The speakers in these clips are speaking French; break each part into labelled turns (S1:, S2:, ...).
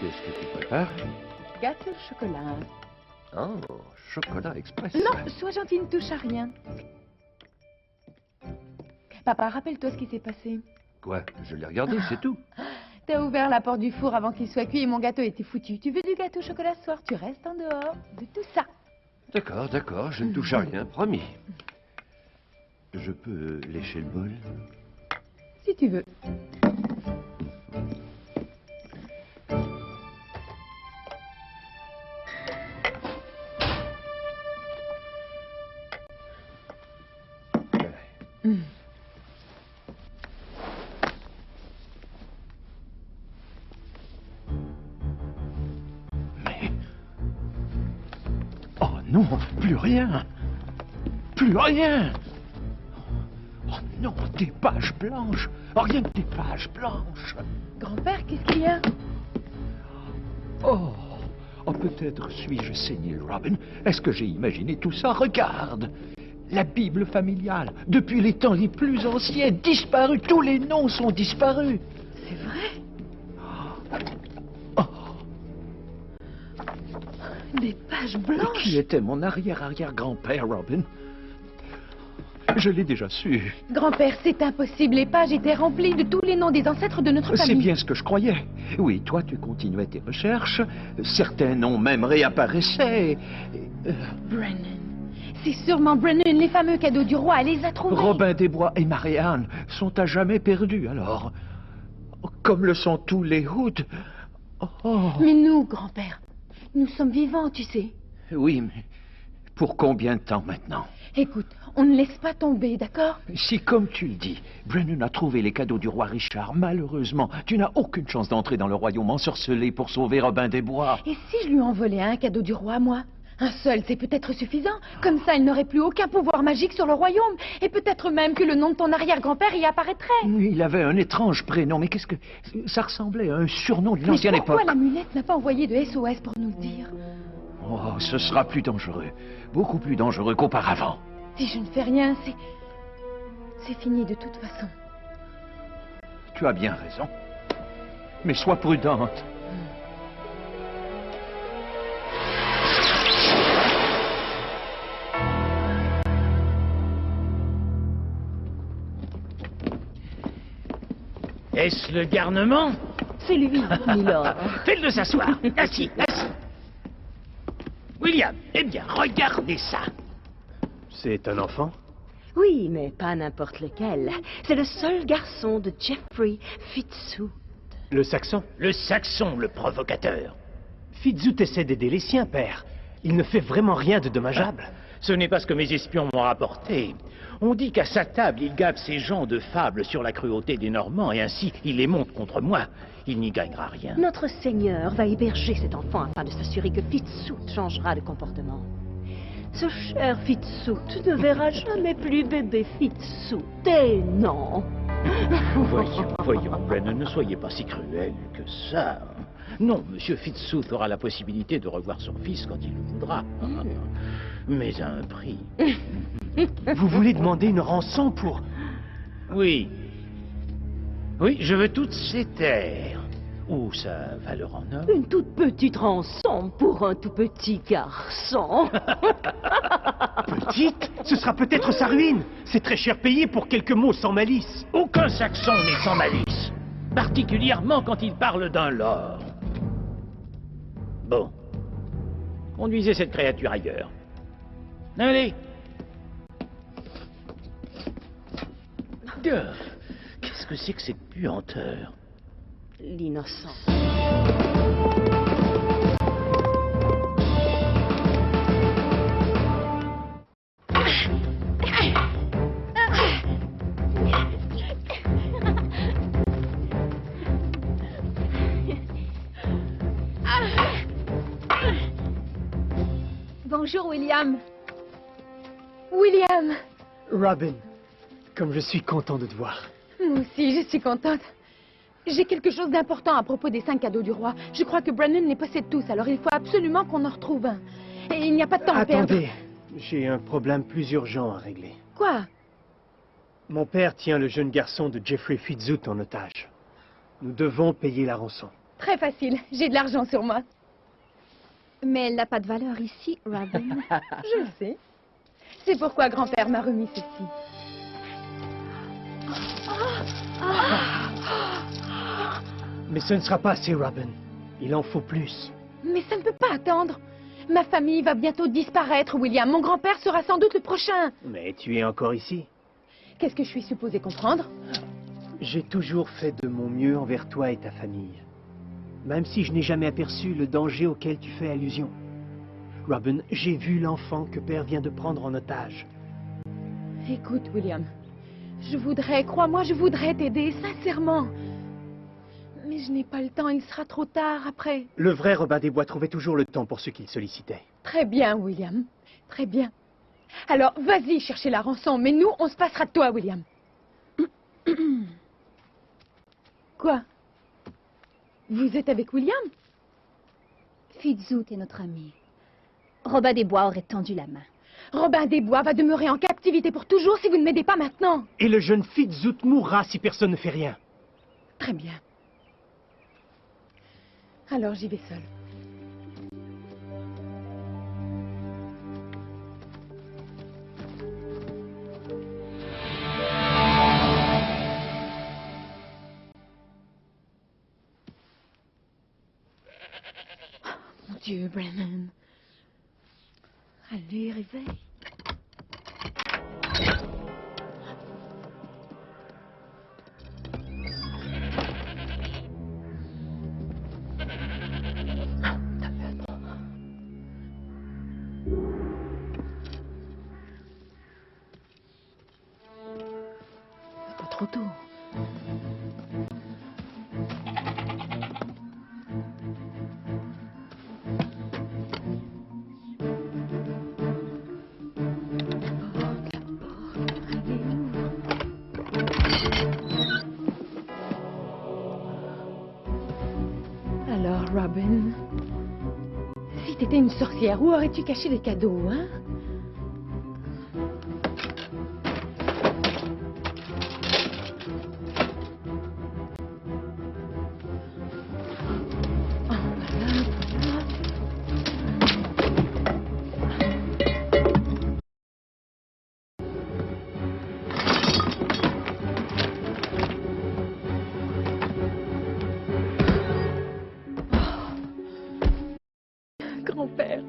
S1: Qu'est-ce que tu prépares?
S2: Gâteau au chocolat.
S1: Oh, chocolat express.
S2: Non, sois gentil, ne touche à rien. Papa, rappelle-toi ce qui s'est passé.
S1: Quoi? Je l'ai regardé, c'est tout.
S2: T'as ouvert la porte du four avant qu'il soit cuit et mon gâteau était foutu. Tu veux du gâteau au chocolat ce soir? Tu restes en dehors de tout ça.
S1: D'accord, d'accord, je ne touche à rien, promis. Je peux lécher le bol?
S2: Si tu veux.
S3: Mais... Oh non, plus rien. Plus rien. Oh non, des pages blanches. Rien que des pages blanches.
S2: Grand-père, qu'est-ce qu'il y a?
S3: Oh, oh peut-être suis-je sénile, Robin. Est-ce que j'ai imaginé tout ça? Regarde. La Bible familiale, depuis les temps les plus anciens, disparue. Tous les noms sont disparus.
S2: C'est vrai?
S3: Oh,
S2: Des pages blanches.
S3: qui était mon arrière-arrière-grand-père, Robin? Je l'ai déjà su.
S2: Grand-père, c'est impossible. Les pages étaient remplies de tous les noms des ancêtres de notre
S3: C'est
S2: famille.
S3: bien ce que je croyais. Oui, toi, tu continuais tes recherches. Certains noms même réapparaissaient.
S2: Brennan. C'est sûrement Brennan, les fameux cadeaux du roi. Elle les a trouvés.
S3: Robin des Bois et Marianne sont à jamais perdus, alors. Comme le sont tous les Hoods. Oh.
S2: Mais nous, grand-père, nous sommes vivants, tu sais.
S3: Oui, mais pour combien de temps maintenant?
S2: Écoute, on ne laisse pas tomber, d'accord?
S3: Si, comme tu le dis, Brennan a trouvé les cadeaux du roi Richard, malheureusement, tu n'as aucune chance d'entrer dans le royaume ensorcelé pour sauver Robin des Bois.
S2: Et si je lui en volais un cadeau du roi, moi? Un seul, c'est peut-être suffisant. Comme ça, il n'aurait plus aucun pouvoir magique sur le royaume. Et peut-être même que le nom de ton arrière-grand-père y apparaîtrait.
S3: Il avait un étrange prénom, mais qu'est-ce que... Ça ressemblait à un surnom de l'ancienne
S2: Mais
S3: époque.
S2: pourquoi l'amulette n'a pas envoyé de SOS pour nous le dire?
S3: Oh, ce sera plus dangereux. Beaucoup plus dangereux qu'auparavant.
S2: Si je ne fais rien, c'est fini de toute façon.
S3: Tu as bien raison. Mais sois prudente.
S4: Est-ce le garnement?
S5: C'est lui, Milord.
S4: Faites-le s'asseoir. Assis, assis. William, eh bien, regardez ça.
S6: C'est un enfant?
S5: Oui, mais pas n'importe lequel. C'est le seul garçon de Jeffrey Fitzhugh.
S6: Le Saxon?
S4: Le Saxon, le provocateur.
S6: Fitzhugh essaie d'aider les siens, père. Il ne fait vraiment rien de dommageable.
S4: Ce n'est pas ce que mes espions m'ont rapporté. On dit qu'à sa table, il gave ses gens de fables sur la cruauté des Normands, et ainsi il les monte contre moi. Il n'y gagnera rien.
S5: Notre Seigneur va héberger cet enfant afin de s'assurer que Fitzhugh changera de comportement. Ce cher Fitzhugh ne verra jamais plus bébé Fitzhugh. Et non.
S4: Voyons, Brennan, ne soyez pas si cruel que ça. Non, Monsieur Fitzhugh aura la possibilité de revoir son fils quand il le voudra. Mais à un prix.
S6: Vous voulez demander une rançon pour...
S4: Oui. Oui, je veux toutes ces terres. Ou sa valeur en or.
S5: Une toute petite rançon pour un tout petit garçon.
S6: Petite? Ce sera peut-être sa ruine. C'est très cher payé pour quelques mots sans malice.
S4: Aucun Saxon n'est sans malice. Particulièrement quand il parle d'un lord. Bon. Conduisez cette créature ailleurs. Allez. Qu'est-ce que c'est que cette puanteur?
S5: L'innocence.
S2: Bonjour, William. William.
S6: Robin, comme je suis content de te voir.
S2: Moi aussi, je suis contente. J'ai quelque chose d'important à propos des 5 cadeaux du roi. Je crois que Brennan les possède tous, alors il faut absolument qu'on en retrouve un. Et il n'y a pas de temps à perdre.
S6: Attendez, j'ai un problème plus urgent à régler.
S2: Quoi?
S6: Mon père tient le jeune garçon de Jeffrey Fitzhugh en otage. Nous devons payer la rançon.
S2: Très facile, j'ai de l'argent sur moi.
S5: Mais elle n'a pas de valeur ici, Robin.
S2: Je le sais. C'est pourquoi grand-père m'a remis ceci.
S6: Mais ce ne sera pas assez, Robin. Il en faut plus.
S2: Mais ça ne peut pas attendre. Ma famille va bientôt disparaître, William. Mon grand-père sera sans doute le prochain.
S6: Mais tu es encore ici.
S2: Qu'est-ce que je suis supposée comprendre?
S6: J'ai toujours fait de mon mieux envers toi et ta famille. Même si je n'ai jamais aperçu le danger auquel tu fais allusion. Robin, j'ai vu l'enfant que Père vient de prendre en otage.
S2: Écoute, William, crois-moi, je voudrais t'aider, sincèrement. Mais je n'ai pas le temps, il sera trop tard après.
S6: Le vrai Robin des Bois trouvait toujours le temps pour ce qu'il sollicitait.
S2: Très bien, William, très bien. Alors, vas-y chercher la rançon, mais nous, on se passera de toi, William. Quoi? Vous êtes avec William?
S5: Fitzooth est notre ami. Robin des Bois aurait tendu la main.
S2: Robin des Bois va demeurer en captivité pour toujours si vous ne m'aidez pas maintenant.
S6: Et le jeune Fitzooth mourra si personne ne fait rien.
S2: Très bien. Alors j'y vais seule. Oh, mon Dieu, Brennan. Allez, réveille. C'est pas trop tôt. Alors, Robin, si t'étais une sorcière, où aurais-tu caché les cadeaux, hein? Oh, voilà, voilà. Grand-père.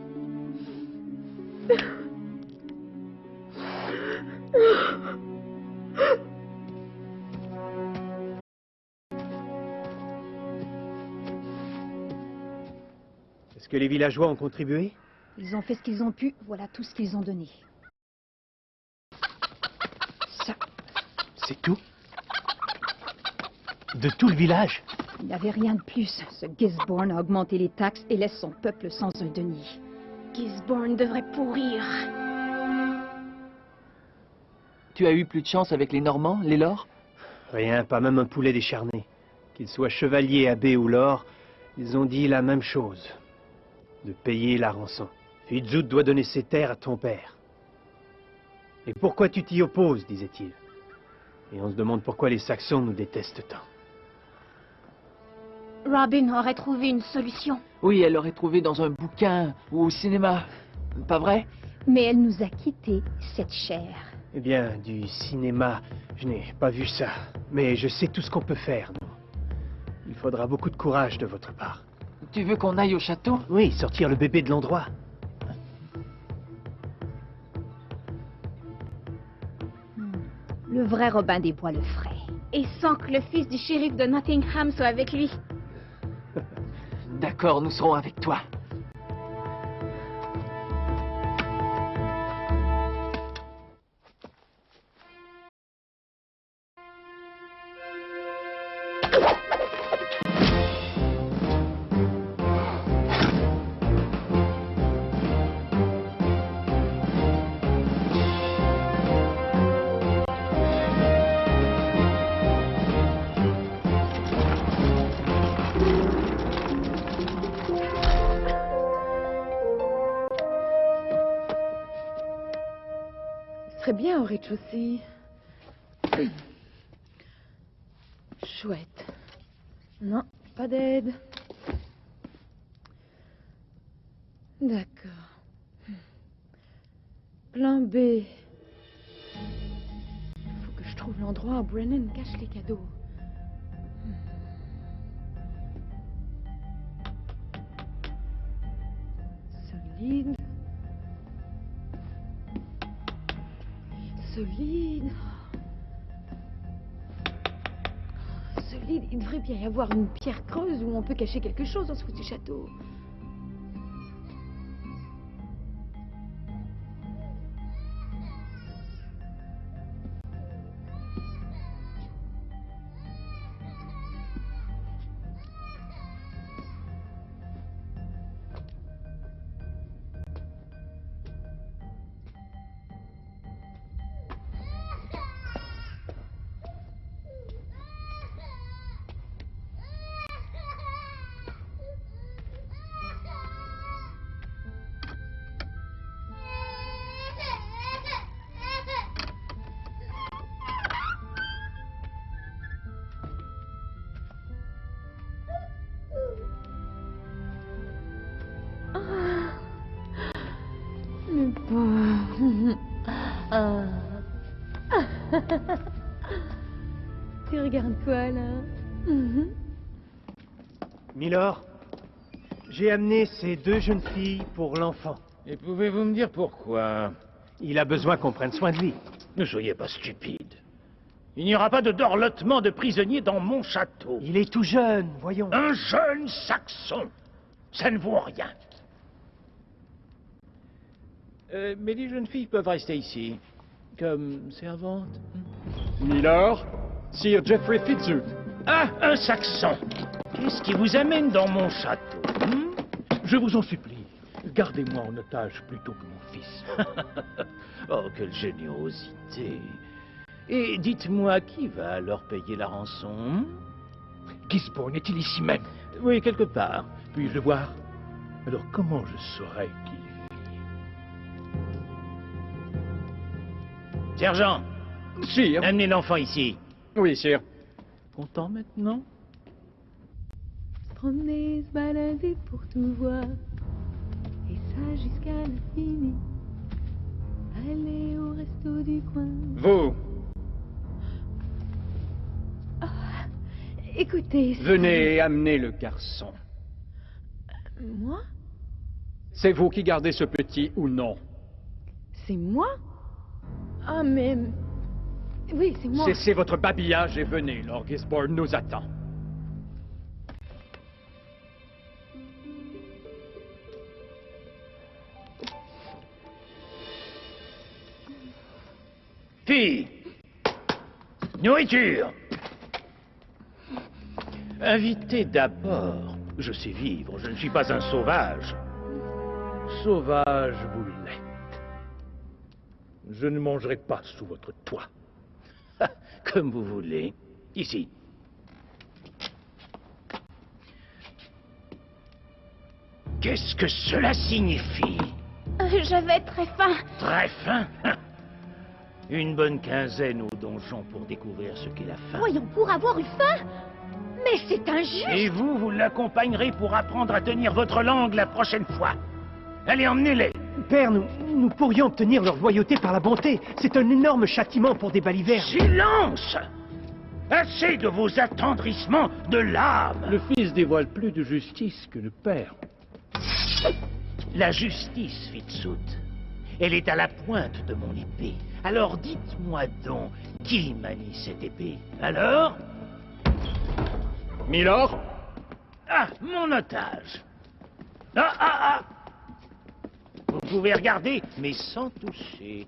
S6: Est-ce que les villageois ont contribué?
S5: Ils ont fait ce qu'ils ont pu, voilà tout ce qu'ils ont donné.
S6: Ça, c'est tout? De tout le village?
S5: Il n'avait rien de plus. Ce Gisborne a augmenté les taxes et laisse son peuple sans un denier.
S2: Gisborne devrait pourrir.
S7: Tu as eu plus de chance avec les Normands, les Lords?
S6: Rien, pas même un poulet décharné. Qu'ils soient chevaliers, abbés ou lords, ils ont dit la même chose. De payer la rançon. Fitzooth doit donner ses terres à ton père. Et pourquoi tu t'y opposes, disait-il. Et on se demande pourquoi les Saxons nous détestent tant.
S5: Robin aurait trouvé une solution.
S7: Oui, elle l'aurait trouvé dans un bouquin ou au cinéma. Pas vrai?
S5: Mais elle nous a quittés, cette chair.
S6: Eh bien, du cinéma, je n'ai pas vu ça. Mais je sais tout ce qu'on peut faire, nous. Il faudra beaucoup de courage de votre part.
S7: Tu veux qu'on aille au château?
S6: Oui, sortir le bébé de l'endroit.
S5: Le vrai Robin des Bois le ferait.
S2: Et sans que le fils du shérif de Nottingham soit avec lui.
S7: D'accord, nous serons avec toi.
S2: Très bien au rez-de-chaussée. Chouette. Non, pas d'aide. D'accord. Plan B. Il faut que je trouve l'endroit où Brennan cache les cadeaux. Solide. Solide. Solide. Il devrait bien y avoir une pierre creuse où on peut cacher quelque chose dans ce foutu château. Mais pas. Tu regardes quoi là?
S6: Milord, j'ai amené ces deux jeunes filles pour l'enfant.
S4: Et pouvez-vous me dire pourquoi?
S6: Il a besoin qu'on prenne soin de lui.
S4: Ne soyez pas stupide. Il n'y aura pas de dorlotement de prisonniers dans mon château.
S6: Il est tout jeune, voyons.
S4: Un jeune Saxon. Ça ne vaut rien. Mais les jeunes filles peuvent rester ici, comme servantes.
S8: Milord, Sir Geoffrey Fitzhugh.
S4: Ah, un Saxon. Qu'est-ce qui vous amène dans mon château?
S3: Je vous en supplie, gardez-moi en otage plutôt que mon fils.
S4: Oh, quelle générosité. Et dites-moi, qui va alors payer la rançon?
S3: Gisborne est-il ici même?
S4: Oui, quelque part.
S3: Puis-je le voir? Alors comment je saurais qui...
S4: Sergent,
S8: Sire.
S4: amenez l'enfant ici.
S8: Oui, sire.
S4: Content maintenant?
S2: Se promener, se balader pour tout voir. Et ça jusqu'à l'infini. Aller au resto du coin.
S8: Vous,
S2: Écoutez,
S8: venez et amenez le garçon.
S2: moi?
S8: C'est vous qui gardez ce petit ou non?
S2: C'est moi? Ah, mais... Oui, c'est moi.
S8: Cessez votre babillage et venez, Lord Gisborne nous attend.
S4: Filles, nourriture. Invitez d'abord. Je sais vivre, je ne suis pas un sauvage.
S3: Sauvage, vous l'êtes. Je ne mangerai pas sous votre toit.
S4: Comme vous voulez. Ici. Qu'est-ce que cela signifie?
S2: J'avais très faim.
S4: Très faim? Une bonne quinzaine au donjon pour découvrir ce qu'est la faim.
S2: Voyons, pour avoir eu faim? Mais c'est injuste.
S4: Et vous l'accompagnerez pour apprendre à tenir votre langue la prochaine fois. Allez, emmenez-les.
S6: Père, nous pourrions obtenir leur loyauté par la bonté. C'est un énorme châtiment pour des balivernes.
S4: Silence! Assez de vos attendrissements de l'âme.
S3: Le fils dévoile plus de justice que le père.
S4: La justice, Fitzhugh, elle est à la pointe de mon épée. Alors dites-moi donc, qui manie cette épée? Alors?
S8: Milord?
S4: Ah, mon otage. Ah! Vous pouvez regarder, mais sans toucher.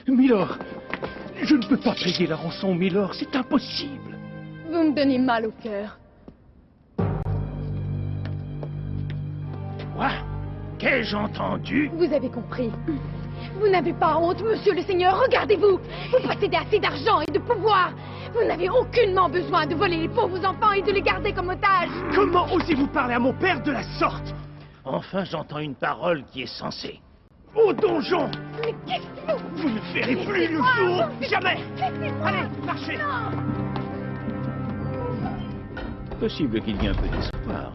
S3: Milord, je ne peux pas payer la rançon, Milord, c'est impossible.
S2: Vous me donnez mal au cœur.
S4: Quoi? Qu'ai-je entendu?
S2: Vous avez compris. Vous n'avez pas honte, monsieur le Seigneur. Regardez-vous. Vous possédez assez d'argent et de pouvoir. Vous n'avez aucunement besoin de voler les pauvres enfants et de les garder comme otages.
S6: Comment osez-vous parler à mon père de la sorte?
S4: Enfin, j'entends une parole qui est sensée.
S6: Au donjon!
S2: Mais qu'est-ce que vous...
S6: Vous ne verrez plus le jour! Jamais! Allez, marchez!
S4: Possible qu'il y ait un peu d'espoir.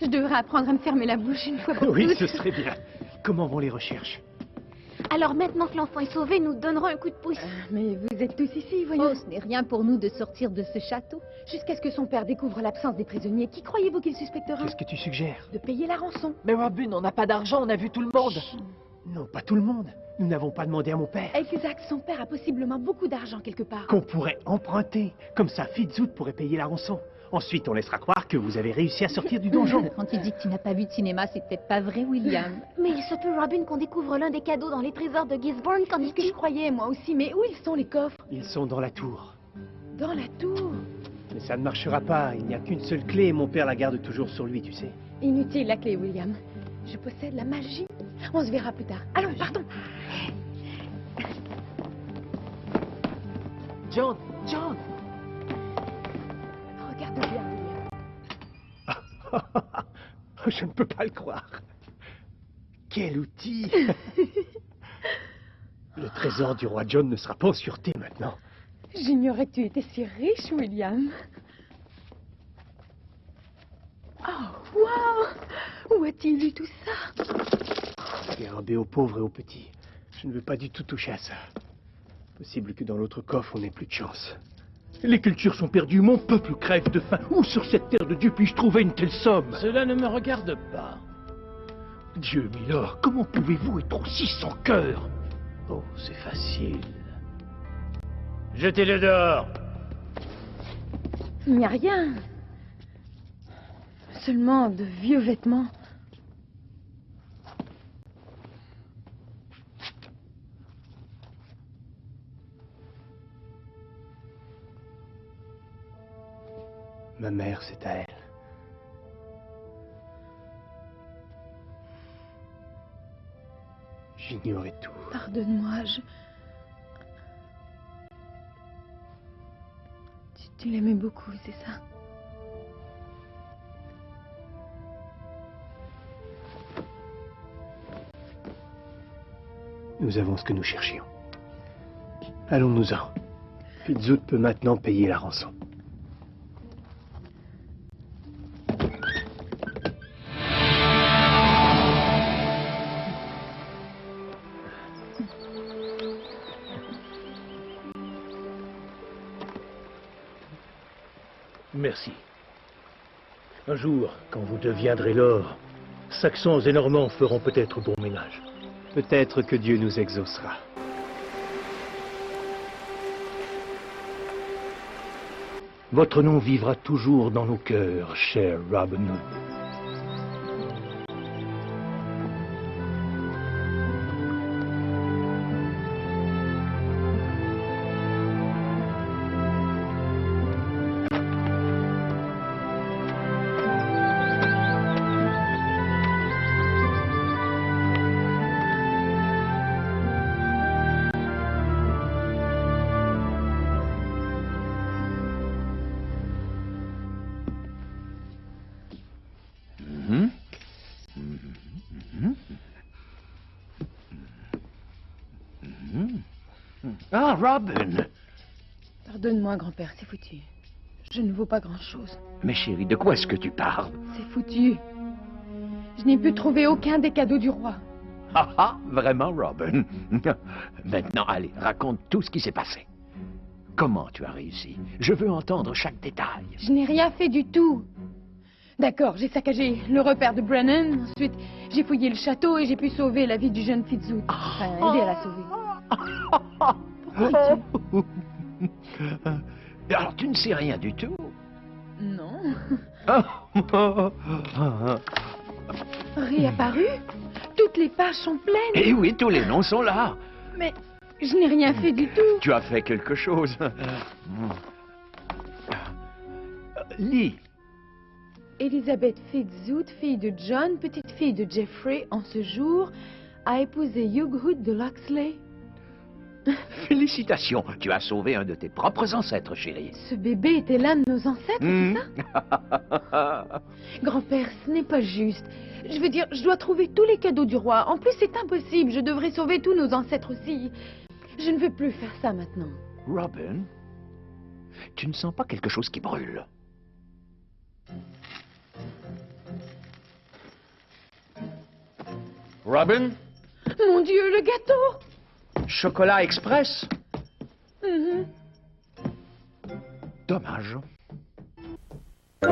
S2: Je devrais apprendre à me fermer la bouche une fois pour
S6: Oui,
S2: toutes.
S6: ce serait bien. Comment vont les recherches?
S9: Alors maintenant que l'enfant est sauvé, nous donnerons un coup de pouce.
S2: Mais vous êtes tous ici, voyons.
S5: Oh, ce n'est rien pour nous de sortir de ce château.
S2: Jusqu'à ce que son père découvre l'absence des prisonniers, qui croyez-vous qu'il suspectera?
S6: Qu'est-ce que tu suggères?
S2: De payer la rançon.
S7: Mais Robin, on n'a pas d'argent, on a vu tout le monde.
S6: Non, pas tout le monde. Nous n'avons pas demandé à mon père.
S2: Exact, son père a possiblement beaucoup d'argent quelque part.
S6: Qu'on pourrait emprunter. Comme ça, Fitzooth pourrait payer la rançon. Ensuite, on laissera croire que vous avez réussi à sortir du donjon.
S5: Quand tu dis que tu n'as pas vu de cinéma, c'est peut-être pas vrai, William.
S9: Mais il se peut, Robin, qu'on découvre l'un des cadeaux dans les trésors de Gisborne
S2: C'est ce que je croyais, moi aussi. Mais où ils sont, les coffres?
S6: Ils sont dans la tour.
S2: Dans la tour.
S6: Mais ça ne marchera pas. Il n'y a qu'une seule clé et mon père la garde toujours sur lui, tu sais.
S2: Inutile la clé, William. Je possède la magie. On se verra plus tard. Allons, partons.
S7: John, John.
S2: Regarde bien, William.
S6: Je ne peux pas le croire. Quel outil. Le trésor du roi John ne sera pas en sûreté maintenant.
S2: J'ignorais que tu étais si riche, William. Oh, wow! Où a-t-il eu tout ça?
S6: Dérobé aux pauvres et aux petits. Je ne veux pas du tout toucher à ça. Possible que dans l'autre coffre, on n'ait plus de chance.
S3: Les cultures sont perdues, mon peuple crève de faim. Où sur cette terre de Dieu puis-je trouver une telle somme?
S4: Cela ne me regarde pas.
S3: Dieu, Milord, comment pouvez-vous être aussi sans cœur?
S4: Oh, c'est facile. Jetez-le dehors.
S2: Il n'y a rien. Seulement de vieux vêtements.
S6: Ma mère, c'est à elle. J'ignorais tout.
S2: Pardonne-moi, Tu l'aimais beaucoup, c'est ça?
S6: Nous avons ce que nous cherchions. Allons-nous-en. Fitzooth peut maintenant payer la rançon.
S3: Merci. Un jour, quand vous deviendrez l'or, Saxons et Normands feront peut-être bon ménage.
S6: Peut-être que Dieu nous exaucera.
S3: Votre nom vivra toujours dans nos cœurs, cher Robin Hood.
S1: Ah, Robin!
S2: Pardonne-moi, grand-père, c'est foutu. Je ne vaux pas grand-chose.
S1: Mais chérie, de quoi est-ce que tu parles?
S2: C'est foutu. Je n'ai pu trouver aucun des cadeaux du roi.
S1: Ah ah, vraiment, Robin? Maintenant, allez, raconte tout ce qui s'est passé. Comment tu as réussi? Je veux entendre chaque détail.
S2: Je n'ai rien fait du tout. D'accord, j'ai saccagé le repère de Brennan. Ensuite, j'ai fouillé le château et j'ai pu sauver la vie du jeune Fitzooth. Enfin, aider à la sauver. Pourquoi ris-tu?
S1: Alors, tu ne sais rien du tout?
S2: Non.
S1: Ah.
S2: Réapparu? Toutes les pages sont pleines.
S1: Eh oui, tous les noms sont là.
S2: Mais je n'ai rien fait du tout.
S1: Tu as fait quelque chose. Lis.
S2: Elizabeth Fitzooth, fille de John, petite fille de Geoffrey, en ce jour, a épousé Hugh Hood de Loxley.
S1: Félicitations, tu as sauvé un de tes propres ancêtres, chérie.
S2: Ce bébé était l'un de nos ancêtres,
S1: Hmm.
S2: c'est ça? Grand-père, ce n'est pas juste. Je veux dire, je dois trouver tous les cadeaux du roi. En plus, c'est impossible. Je devrais sauver tous nos ancêtres aussi. Je ne veux plus faire ça maintenant.
S1: Robin, tu ne sens pas quelque chose qui brûle?
S3: Robin?
S2: Mon Dieu, le gâteau!
S3: Chocolat Express?
S2: Mhm.
S3: Dommage.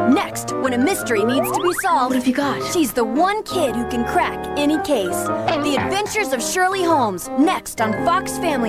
S10: Next, when a mystery needs to be solved,
S9: What have you got?
S10: she's the one kid who can crack any case. The Adventures of Shirley Holmes, next on Fox Family